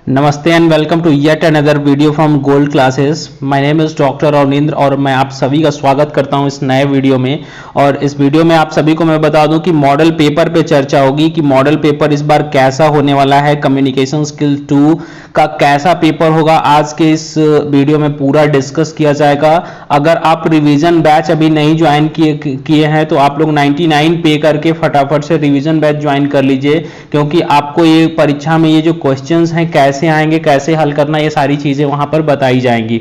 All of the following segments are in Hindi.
नमस्ते and welcome to yet another video from Gold Classes. My name is doctor Avanindra और मैं आप सभी का स्वागत करता हूं इस नए वीडियो में। और इस वीडियो में आप सभी को मैं बता दूं कि मॉडल पेपर पे चर्चा होगी कि मॉडल पेपर इस बार कैसा होने वाला है, कम्युनिकेशन स्किल 2 का कैसा पेपर होगा। आज के इस वीडियो में पूरा डिस्कस किया जाएगा। अगर आप रिवीजन बैच अभी नहीं ज्वाइन किए हैं तो आप लोग 99 पे करके फटाफट से रिवीजन बैच ज्वाइन कर लीजिए, क्योंकि आपको ये परीक्षा में ये जो क्वेश्चंस हैं कैसे आएंगे, कैसे हल करना, ये सारी चीजें वहां पर बताई जाएंगी।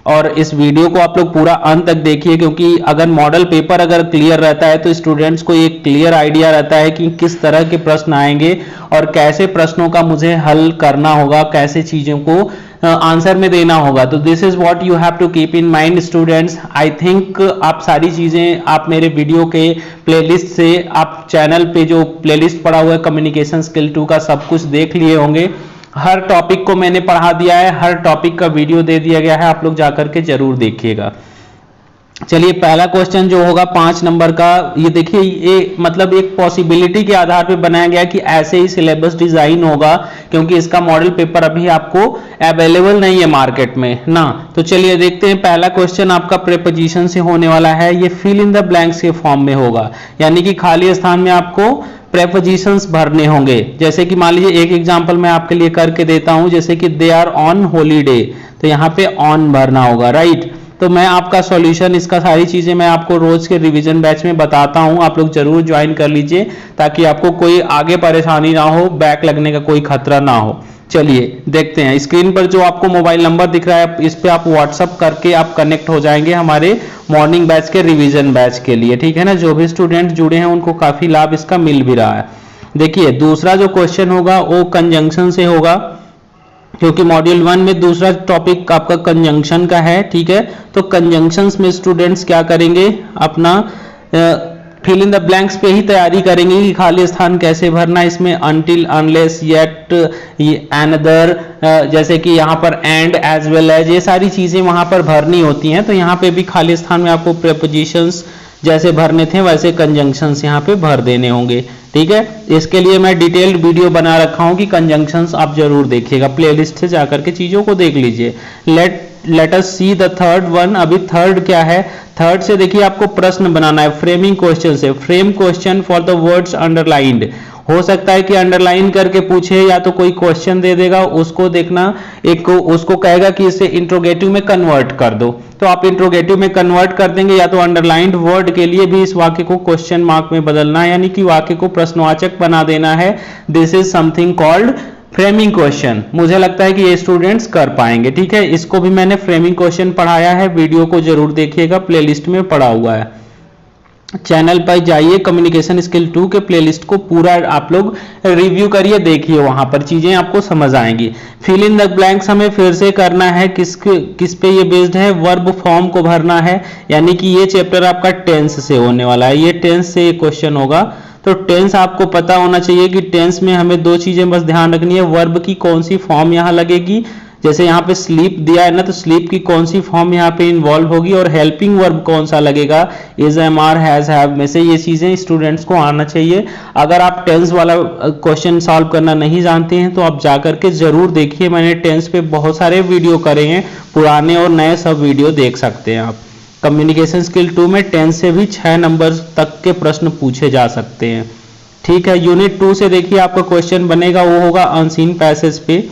और इस वीडियो को आप लोग पूरा अंत तक देखिए, क्योंकि अगर मॉडल पेपर अगर क्लियर रहता है तो स्टूडेंट्स को एक क्लियर आइडिया रहता है कि किस तरह के प्रश्न आएंगे और कैसे प्रश्नों का मुझे हल करना होगा, कैसे चीजों को आंसर में देना होगा। तो this is what you have to keep in mind students. I think आप सारी चीजें आप मेरे वीडियो के प्लेलिस्ट से, आप चैनल पे जो प्लेलिस्ट पड़ा हुआ है कम्युनिकेशन स्किल 2 का, सब कुछ देख लिए होंगे। हर टॉपिक को मैंने पढ़ा दिया है, हर टॉपिक का वीडियो दे दिया गया है, आप लोग जाकर के जरूर देखिएगा। चलिए, पहला क्वेश्चन जो होगा 5 नंबर का, ये देखिए, ये मतलब एक पॉसिबिलिटी के आधार पे बनाया गया कि ऐसे ही सिलेबस डिजाइन होगा, क्योंकि इसका मॉडल पेपर अभी आपको अवेलेबल नहीं है मार्केट में ना। तो चलिए देखते हैं। पहला क्वेश्चन आपका प्रीपोजिशन से होने वाला है। ये फिल इन द ब्लैंक्स के फॉर्म में होगा, यानी कि खाली स्थान में आपको प्रेपोजिशंस भरने होंगे। जैसे कि मान लीजिए एक एग्जांपल मैं आपके लिए करके देता हूं, जैसे कि दे आर ऑन हॉलीडे, तो यहाँ पे ऑन भरना होगा, राइट। तो मैं आपका सॉल्यूशन, इसका सारी चीजें मैं आपको रोज के रिवीजन बैच में बताता हूं, आप लोग जरूर ज्वाइन कर लीजिए ताकि आपको कोई आगे परेशानी ना हो, बैक लगने का कोई खतरा ना हो। चलिए देखते हैं। स्क्रीन पर जो आपको मोबाइल नंबर दिख रहा है, इस पे आप व्हाट्सअप करके आप कनेक्ट हो जाएंगे हमारे मॉर्निंग बैच के रिवीजन बैच के लिए, ठीक है ना। जो भी स्टूडेंट जुड़े हैं उनको काफी लाभ इसका मिल भी रहा है। देखिए, दूसरा जो क्वेश्चन होगा वो कंजंक्शन से होगा, क्योंकि मॉड्यूल 1 में दूसरा टॉपिक आपका कंजंक्शन का है, ठीक है। तो कंजंक्शंस में स्टूडेंट्स क्या करेंगे, अपना फिल इन द ब्लैंक्स पे ही तैयारी करेंगे कि खाली स्थान कैसे भरना। इसमें अनटिल, अनलेस, येट, अनदर, जैसे कि यहाँ पर एंड, एज वेल एज, ये सारी चीजें वहां पर भरनी होती हैं। तो यहाँ पे भी खाली स्थान में आपको प्रीपोजिशंस जैसे भरने थे वैसे कंजंक्शंस यहाँ पे भर देने होंगे, ठीक है। इसके लिए मैं डिटेल्ड वीडियो बना रखा हूँ कि कंजंक्शंस आप जरूर देखिएगा, प्लेलिस्ट से जाकर के चीजों को देख लीजिए। Let us see the third one. अभी थर्ड क्या है, थर्ड से देखिए आपको प्रश्न बनाना है फ्रेमिंग क्वेश्चन से। Frame question for the words underlined. हो सकता है कि अंडरलाइन करके पूछे, या तो कोई क्वेश्चन दे देगा, उसको देखना, एक को उसको कहेगा कि इसे इंट्रोगेटिव में कन्वर्ट कर दो, तो आप इंट्रोगेटिव में कन्वर्ट कर देंगे, या तो अंडरलाइंड वर्ड के लिए भी इस वाक्य को क्वेश्चन मार्क में बदलना है, यानी कि वाक्य को प्रश्नवाचक बना देना है। This is something called framing question. मुझे लगता है कि ये स्टूडेंट्स कर पाएंगे, ठीक है। इसको भी मैंने फ्रेमिंग क्वेश्चन पढ़ाया है, वीडियो को जरूर देखिएगा, प्लेलिस्ट में पड़ा हुआ है। चैनल पर जाइए, कम्युनिकेशन स्किल 2 के प्लेलिस्ट को पूरा आप लोग रिव्यू करिए, देखिए, वहां पर चीजें आपको समझ आएंगी। फिल इन द ब्लैंक्स हमें फिर से करना है, किस पे ये बेस्ड है, वर्ब फॉर्म को भरना है, यानी कि ये चैप्टर आपका टेंस से होने वाला है, ये टेंस से ये क्वेश्चन होगा। तो टेंस आपको पता होना चाहिए कि टेंस में हमें 2 चीजें बस ध्यान रखनी है, वर्ब की कौन सी फॉर्म यहाँ लगेगी, जैसे यहाँ पे स्लीप दिया है ना, तो स्लीप की कौन सी फॉर्म यहाँ पे इन्वॉल्व होगी, और हेल्पिंग वर्ब कौन सा लगेगा, is, am, are, has, have में से। ये चीजें स्टूडेंट्स को आना चाहिए। अगर आप टेंस वाला क्वेश्चन सॉल्व करना नहीं जानते हैं तो आप जाकर के जरूर देखिए, मैंने टेंस पे बहुत सारे वीडियो करे हैं, पुराने और नए सब वीडियो देख सकते हैं आप। कम्युनिकेशन स्किल 2 में टेंस से भी 6 नंबर तक के प्रश्न पूछे जा सकते हैं, ठीक है। यूनिट 2 से देखिए आपका क्वेश्चन बनेगा, वो होगा अनसीन पैसेज पे।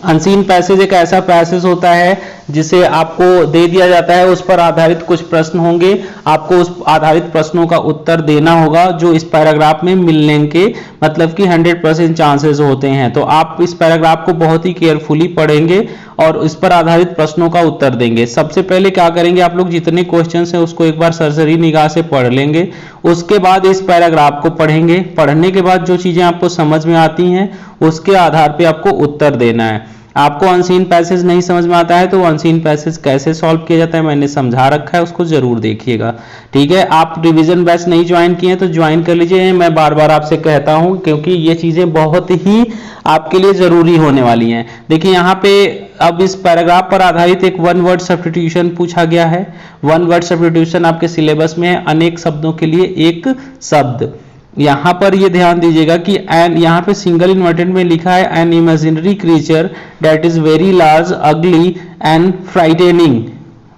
अनसीन पैसेज एक ऐसा पैसेज होता है जिसे आपको दे दिया जाता है, उस पर आधारित कुछ प्रश्न होंगे, आपको उस आधारित प्रश्नों का उत्तर देना होगा, जो इस पैराग्राफ में मिलने के मतलब कि 100% चांसेस होते हैं। तो आप इस पैराग्राफ को बहुत ही केयरफुली पढ़ेंगे और इस पर आधारित प्रश्नों का उत्तर देंगे। सबसे पहले क्या करेंगे, आप लोग जितने क्वेश्चंस हैं उसको एक बार सरसरी निगाह से पढ़ लेंगे, उसके बाद इस पैराग्राफ को पढ़ेंगे। पढ़ने के बाद जो चीजें आपको समझ में आती हैं उसके आधार पे आपको उत्तर देना है। आपको अनसीन पैसेज नहीं समझ में आता है तो अनसीन पैसेज कैसे सॉल्व किया जाता है मैंने समझा रखा है, उसको जरूर देखिएगा, ठीक है। आप रिवीजन बैच नहीं ज्वाइन किए तो ज्वाइन कर लीजिए, मैं बार बार आपसे कहता हूं, क्योंकि ये चीजें बहुत ही आपके लिए जरूरी होने वाली हैं। देखिए यहाँ पे अब इस पैराग्राफ पर आधारित एक 1 वर्ड सब्स्टिट्यूशन पूछा गया है। 1 वर्ड सब्स्टिट्यूशन आपके सिलेबस में है, अनेक शब्दों के लिए एक शब्द। यहां पर ये ध्यान दीजिएगा कि एन, यहां पे सिंगल इन्वर्टेड में लिखा है an imaginary creature that is very large अगली एंड फ्राइटेनिंग,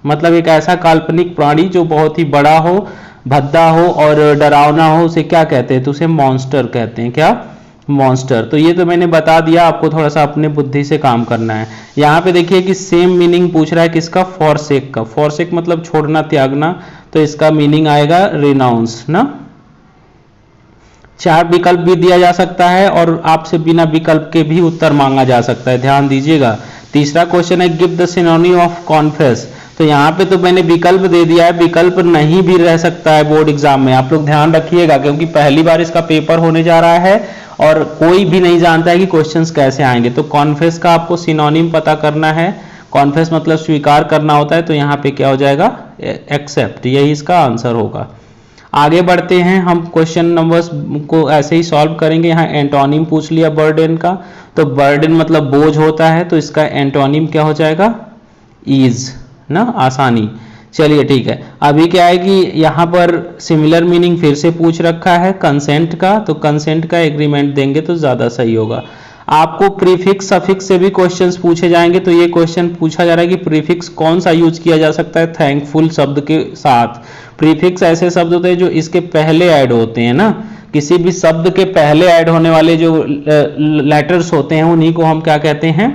मतलब एक ऐसा काल्पनिक प्राणी जो बहुत ही बड़ा हो, भद्दा हो और डरावना हो, उसे क्या कहते हैं? तो उसे मॉन्स्टर कहते हैं। क्या? मॉन्स्टर। तो ये तो मैंने बता दिया, आपको थोड़ा सा अपने बुद्धि से काम करना है। यहाँ पे देखिए कि सेम मीनिंग पूछ रहा है किसका? फॉरसेक का। फॉरसेक मतलब छोड़ना, त्यागना, तो इसका मीनिंग आएगा रिनाउंस ना। 4 विकल्प भी दिया जा सकता है और आपसे बिना विकल्प के भी उत्तर मांगा जा सकता है, ध्यान दीजिएगा। तीसरा क्वेश्चन है give the synonym of confess. तो यहाँ पे तो मैंने विकल्प दे दिया है, विकल्प नहीं भी रह सकता है बोर्ड एग्जाम में, आप लोग ध्यान रखिएगा, क्योंकि पहली बार इसका पेपर होने जा रहा है और कोई भी नहीं जानता है कि क्वेश्चंस कैसे आएंगे। तो कॉन्फेस का आपको सिनोनिम पता करना है। कॉन्फेस मतलब स्वीकार करना होता है, तो यहाँ पे क्या हो जाएगा? एक्सेप्ट, यही इसका आंसर होगा। आगे बढ़ते हैं, हम क्वेश्चन नंबर्स को ऐसे ही सॉल्व करेंगे। यहाँ एंटोनिम पूछ लिया बर्डन का, तो बर्डन मतलब बोझ होता है, तो इसका एंटोनिम क्या हो जाएगा? ईज ना, आसानी। चलिए ठीक है। अभी क्या है कि यहाँ पर सिमिलर मीनिंग फिर से पूछ रखा है कंसेंट का, तो कंसेंट का एग्रीमेंट देंगे तो ज्यादा सही होगा। आपको प्रीफिक्स सफिक्स से भी क्वेश्चंस पूछे जाएंगे, तो ये क्वेश्चन पूछा जा रहा है कि प्रीफिक्स कौन सा यूज किया जा सकता है थैंकफुल शब्द के साथ। प्रीफिक्स ऐसे शब्द होते हैं जो इसके पहले ऐड होते हैं ना, किसी भी शब्द के पहले ऐड होने वाले जो लेटर्स होते हैं उन्हीं को हम क्या कहते हैं?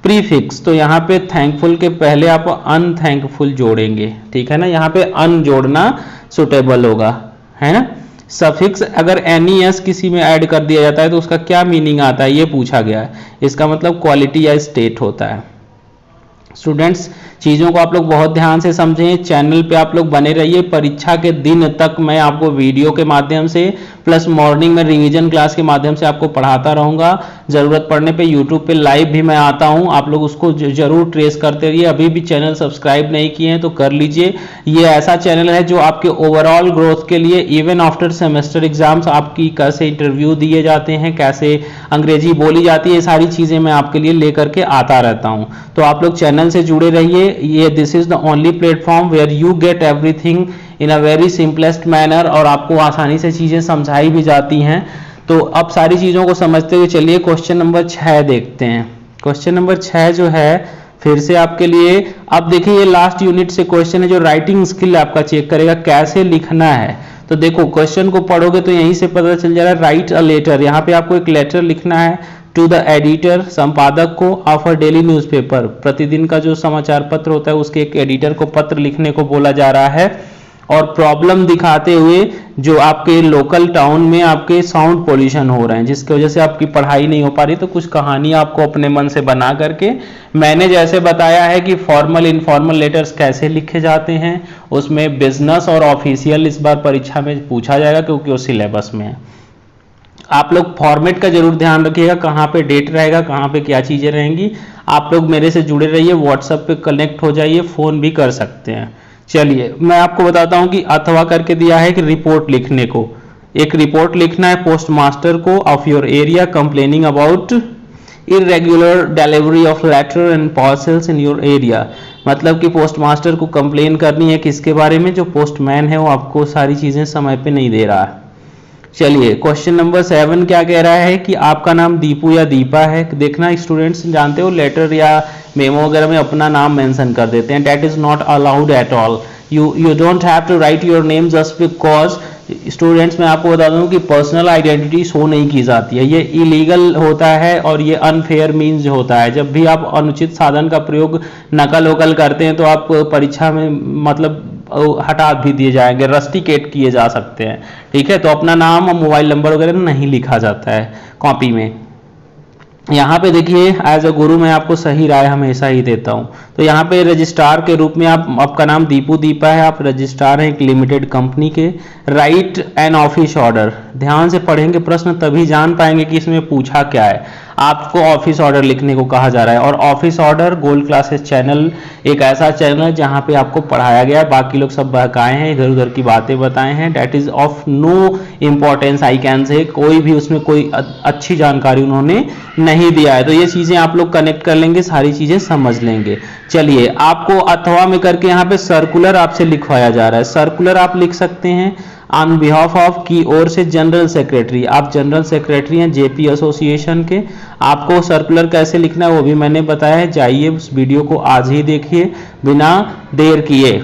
प्रीफिक्स। तो यहाँ पे थैंकफुल के पहले आप अनथैंकफुल जोड़ेंगे, ठीक है ना, यहाँ पे अन जोड़ना सुटेबल होगा, है ना। सफिक्स अगर NES किसी में ऐड कर दिया जाता है तो उसका क्या मीनिंग आता है, ये पूछा गया है। इसका मतलब क्वालिटी या स्टेट होता है। स्टूडेंट्स, चीज़ों को आप लोग बहुत ध्यान से समझें, चैनल पे आप लोग बने रहिए। परीक्षा के दिन तक मैं आपको वीडियो के माध्यम से प्लस मॉर्निंग में रिवीजन क्लास के माध्यम से आपको पढ़ाता रहूँगा। ज़रूरत पड़ने पे यूट्यूब पे लाइव भी मैं आता हूँ, आप लोग उसको जरूर ट्रेस करते रहिए। अभी भी चैनल सब्सक्राइब नहीं किए हैं तो कर लीजिए। ये ऐसा चैनल है जो आपके ओवरऑल ग्रोथ के लिए, इवन आफ्टर सेमेस्टर एग्जाम्स, आपकी कैसे इंटरव्यू दिए जाते हैं, कैसे अंग्रेजी बोली जाती है, ये सारी चीज़ें मैं आपके लिए लेकर के आता रहता हूँ। तो आप लोग चैनल से जुड़े रहिए। ये this is the only platform where you get everything in a very simplest manner, और आपको आसानी से चीजें समझाई भी जाती हैं। तो अब सारी चीजों को समझते हुए चलिए क्वेश्चन नंबर 6 देखते हैं। क्वेश्चन नंबर 6 जो है फिर से आपके लिए, अब देखिए ये लास्ट यूनिट से क्वेश्चन है जो राइटिंग स्किल आपका चेक करेगा कैसे लिखना है। तो देखो क्वेश्चन को पढ़ोगे तो यहीं से पता चल जा रहा है। राइट अ लेटर, यहाँ पे आपको एक लेटर लिखना है टू द एडिटर, संपादक को, ऑफ अ डेली न्यूज़पेपर, प्रतिदिन का जो समाचार पत्र होता है उसके एक एडिटर को पत्र लिखने को बोला जा रहा है। और प्रॉब्लम दिखाते हुए जो आपके लोकल टाउन में आपके साउंड पोल्यूशन हो रहे हैं जिसकी वजह से आपकी पढ़ाई नहीं हो पा रही, तो कुछ कहानी आपको अपने मन से बना करके, मैंने जैसे बताया है कि फॉर्मल इनफॉर्मल लेटर्स कैसे लिखे जाते हैं, उसमें बिजनेस और ऑफिशियल इस बार परीक्षा में पूछा जाएगा क्योंकि वो सिलेबस में है। आप लोग फॉर्मेट का जरूर ध्यान रखिएगा, कहाँ पे डेट रहेगा, कहाँ पे क्या चीजें रहेंगी। आप लोग मेरे से जुड़े रहिए, व्हाट्सएप पे कनेक्ट हो जाइए, फोन भी कर सकते हैं। चलिए मैं आपको बताता हूं कि अथवा करके दिया है कि रिपोर्ट लिखने को, एक रिपोर्ट लिखना है पोस्ट मास्टर को of your area complaining about irregular delivery of letter and parcels in your area. मतलब कि पोस्ट मास्टर को कंप्लेन करनी है किसके बारे में, जो पोस्टमैन है वो आपको सारी चीजें समय पे नहीं दे रहा है। चलिए क्वेश्चन नंबर 7 क्या कह रहा है कि आपका नाम दीपू या दीपा है। देखना स्टूडेंट्स, जानते हो लेटर या मेमो वगैरह में अपना नाम मेंशन कर देते हैं, that is not allowed at all. You don't have to write your name just because. Students मैं आपको बता दूं कि पर्सनल आइडेंटिटी शो नहीं की जाती है, ये इलीगल होता है और ये अनफेयर मीन्स होता है। जब भी आप अनुचित साधन का प्रयोग नकल वकल करते हैं तो आप परीक्षा में मतलब हटा भी दिए जाएंगे, रस्टिकेट किए जा सकते हैं, ठीक है। तो अपना नाम और मोबाइल नंबर वगैरह नहीं लिखा जाता है कॉपी में। यहाँ पे देखिए एज अ गुरु मैं आपको सही राय हमेशा ही देता हूँ। तो यहाँ पे रजिस्ट्रार के रूप में आपका नाम दीपू दीपा है, आप रजिस्ट्रार हैं एक लिमिटेड कंपनी के। राइट एन ऑफिस ऑर्डर, ध्यान से पढ़ेंगे प्रश्न तभी जान पाएंगे कि इसमें पूछा क्या है। आपको ऑफिस ऑर्डर लिखने को कहा जा रहा है, और office order gold classes channel एक ऐसा चैनल है जहाँ पे आपको पढ़ाया गया है, बाकी लोग सब बहकाए हैं, इधर उधर की बातें बताए हैं, date is of no importance I can say, कोई भी उसमें कोई अच्छी जानकारी उन्होंने नहीं दिया है। तो ये चीजें आप लोग कनेक्ट कर लेंगे, सारी चीजें समझ लेंगे। चलिए आपको अथवा में करके यहाँ पे सर्कुलर आपसे लिखवाया जा रहा है, सर्कुलर आप लिख सकते हैं। ऑन बिहाफ ऑफ की ओर से जनरल सेक्रेटरी, आप जनरल सेक्रेटरी हैं जेपी एसोसिएशन के। आपको सर्कुलर कैसे लिखना है वो भी मैंने बताया है, जाइए उस वीडियो को आज ही देखिए बिना देर किए।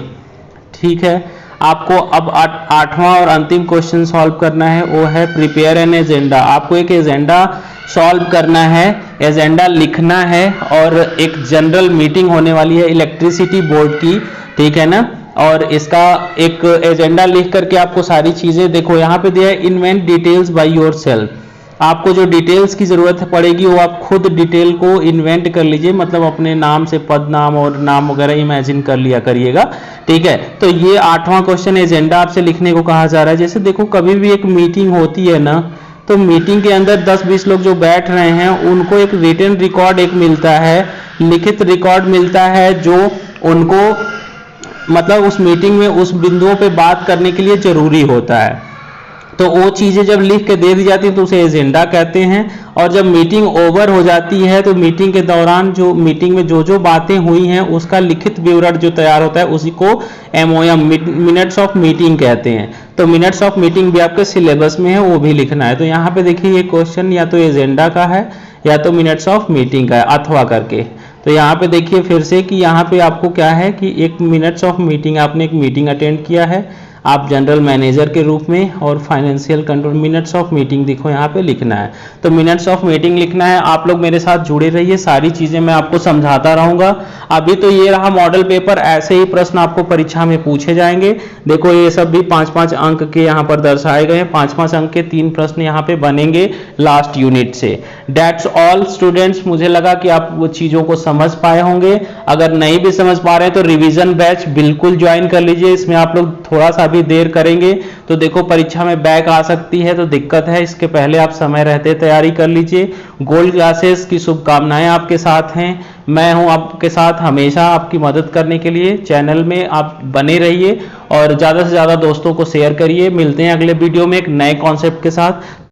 ठीक है, आपको अब आठवां और अंतिम क्वेश्चन सॉल्व करना है, वो है प्रिपेयर एन एजेंडा। आपको एक एजेंडा सॉल्व करना है, एजेंडा लिखना है, और एक जनरल मीटिंग होने वाली है इलेक्ट्रिसिटी बोर्ड की, ठीक है ना। और इसका एक एजेंडा लिख करके आपको सारी चीजें, देखो यहाँ पे दिया है इन्वेंट डिटेल्स बाय योरसेल्फ। आपको जो डिटेल्स की जरूरत पड़ेगी वो आप खुद डिटेल को इन्वेंट कर लीजिए, मतलब अपने नाम से पद नाम और नाम वगैरह इमेजिन कर लिया करिएगा, ठीक है। तो ये आठवां क्वेश्चन एजेंडा आपसे लिखने को कहा जा रहा है। जैसे देखो कभी भी एक मीटिंग होती है ना, तो मीटिंग के अंदर 10-20 लोग जो बैठ रहे हैं उनको एक रिटन रिकॉर्ड एक मिलता है, लिखित रिकॉर्ड मिलता है, जो उनको मतलब उस मीटिंग में उस बिंदुओं पे बात करने के लिए जरूरी होता है। तो वो चीजें जब लिख के दे दी जाती है तो उसे एजेंडा कहते हैं। और जब मीटिंग ओवर हो जाती है तो मीटिंग के दौरान जो मीटिंग में जो जो बातें हुई हैं उसका लिखित विवरण जो तैयार होता है उसी को MOM मिनट्स ऑफ मीटिंग कहते हैं। तो मिनट्स ऑफ मीटिंग भी आपके सिलेबस में है, वो भी लिखना है। तो यहाँ पे देखिए ये क्वेश्चन या तो एजेंडा का है या तो मिनट्स ऑफ मीटिंग का है, अथवा करके। तो यहाँ पे देखिए फिर से कि यहाँ पे आपको क्या है कि एक मिनट्स ऑफ मीटिंग, आपने एक मीटिंग अटेंड किया है आप जनरल मैनेजर के रूप में, और financial control minutes of meeting देखो यहाँ पे लिखना है। तो मिनट्स ऑफ मीटिंग लिखना है। आप लोग मेरे साथ जुड़े रहिए, सारी चीजें मैं आपको समझाता रहूंगा। अभी तो ये रहा मॉडल पेपर, ऐसे ही प्रश्न आपको परीक्षा में पूछे जाएंगे। देखो ये सब भी 5-5 अंक के यहाँ पर दर्शाए गए हैं, 5-5 अंक के 3 प्रश्न यहाँ पे बनेंगे लास्ट यूनिट से। डेट्स ऑल स्टूडेंट्स, मुझे लगा कि आप वो चीजों को समझ पाए होंगे। अगर नहीं भी समझ पा रहे हैं तो रिवीजन बैच बिल्कुल ज्वाइन कर लीजिए, इसमें आप लोग थोड़ा सा भी देर करेंगे तो देखो परीक्षा में बैक आ सकती है, तो दिक्कत है। इसके पहले आप समय रहते तैयारी कर लीजिए। गोल्ड क्लासेस की शुभकामनाएं आपके साथ हैं, मैं हूं आपके साथ हमेशा आपकी मदद करने के लिए। चैनल में आप बने रहिए और ज्यादा से ज्यादा दोस्तों को शेयर करिए। मिलते हैं अगले वीडियो में एक नए कॉन्सेप्ट के साथ।